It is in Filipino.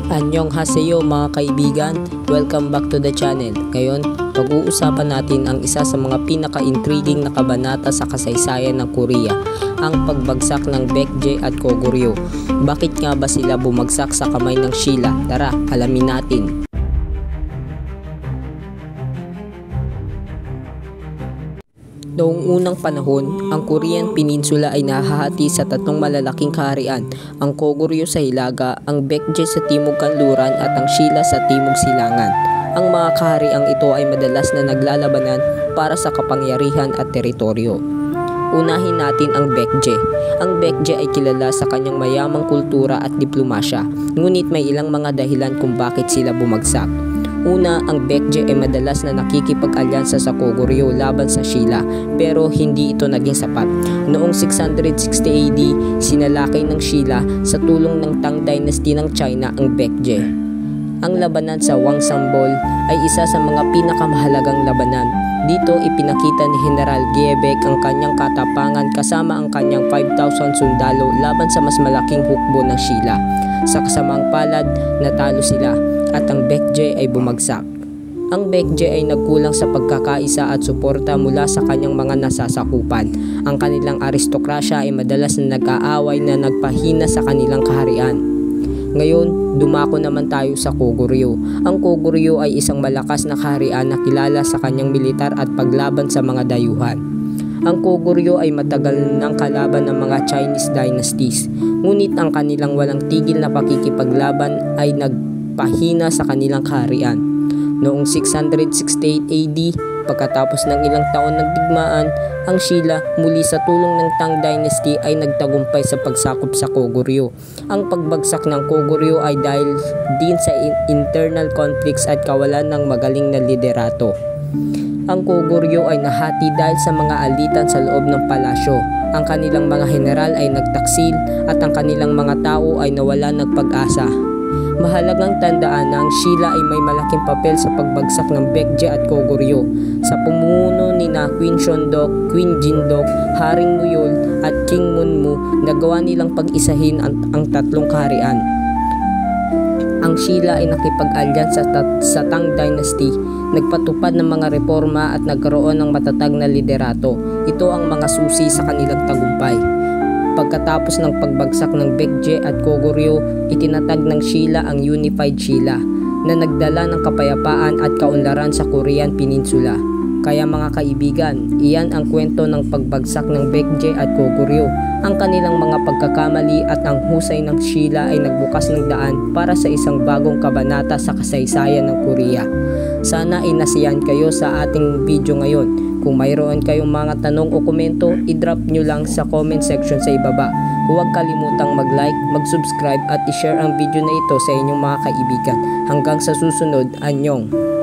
Annyeonghaseyo mga kaibigan, welcome back to the channel. Ngayon, pag-uusapan natin ang isa sa mga pinaka-intriguing na kabanata sa kasaysayan ng Korea, ang pagbagsak ng Baekje at Goguryeo. Bakit nga ba sila bumagsak sa kamay ng Sheila? Tara, alamin natin. Noong unang panahon, ang Korean Peninsula ay nahahati sa tatlong malalaking kaharian, ang Goguryeo sa hilaga, ang Baekje sa timog kanluran at ang Sheila sa timog silangan. Ang mga kahariang ito ay madalas na naglalabanan para sa kapangyarihan at teritoryo. Unahin natin ang Baekje. Ang Baekje ay kilala sa kanyang mayamang kultura at diplomasya, ngunit may ilang mga dahilan kung bakit sila bumagsak. Una, ang Baekje ay madalas na nakikipag-alyansa sa Goguryeo laban sa Sheila, pero hindi ito naging sapat. Noong 660 AD, sinalakay ng Sheila sa tulong ng Tang Dynasty ng China ang Baekje. Ang labanan sa Hwangsangbol ay isa sa mga pinakamahalagang labanan. Dito ipinakita ni General Gyebaek ang kanyang katapangan kasama ang kanyang 5,000 sundalo laban sa mas malaking hukbo ng Sheila. Sa kasamaang palad, natalo sila at ang Baekje ay bumagsak. Ang Baekje ay nagkulang sa pagkakaisa at suporta mula sa kanyang mga nasasakupan. Ang kanilang aristokrasya ay madalas na nag-aaway na nagpahina sa kanilang kaharian. Ngayon, dumako naman tayo sa Goguryeo. Ang Goguryeo ay isang malakas na kaharian na kilala sa kanyang militar at paglaban sa mga dayuhan. Ang Goguryeo ay matagal ng kalaban ng mga Chinese dynasties, ngunit ang kanilang walang tigil na pakikipaglaban ay nagpahina sa kanilang kaharian. Noong 668 AD, pagkatapos ng ilang taon ng digmaan, ang Sheila muli sa tulong ng Tang Dynasty ay nagtagumpay sa pagsakop sa Goguryeo. Ang pagbagsak ng Goguryeo ay dahil din sa internal conflicts at kawalan ng magaling na liderato. Ang Goguryeo ay nahati dahil sa mga alitan sa loob ng palasyo. Ang kanilang mga general ay nagtaksil at ang kanilang mga tao ay nawalan ng pag-asa. Mahalagang tandaan na ang Sheila ay may malaking papel sa pagbagsak ng Baekje at Goguryeo. Sa pumuno ni Queen Seondok, Queen Jindok, Haring Muyol at King Munmu, nagawa nilang pag-isahin ang tatlong kaharian. Ang Sheila ay nakipag-alyansa sa Tang Dynasty, nagpatupad ng mga reforma at nagkaroon ng matatag na liderato. Ito ang mga susi sa kanilang tagumpay. Pagkatapos ng pagbagsak ng Baekje at Goguryeo, itinatag ng Sheila ang Unified Sheila na nagdala ng kapayapaan at kaunlaran sa Korean Peninsula. Kaya mga kaibigan, iyan ang kwento ng pagbagsak ng Baekje at Goguryeo. Ang kanilang mga pagkakamali at ang husay ng Sheila ay nagbukas ng daan para sa isang bagong kabanata sa kasaysayan ng Korea. Sana ay nasiyahan kayo sa ating video ngayon. Kung mayroon kayong mga tanong o komento, i-drop nyo lang sa comment section sa ibaba. Huwag kalimutang mag-like, mag-subscribe at i-share ang video na ito sa inyong mga kaibigan. Hanggang sa susunod, Annyeong!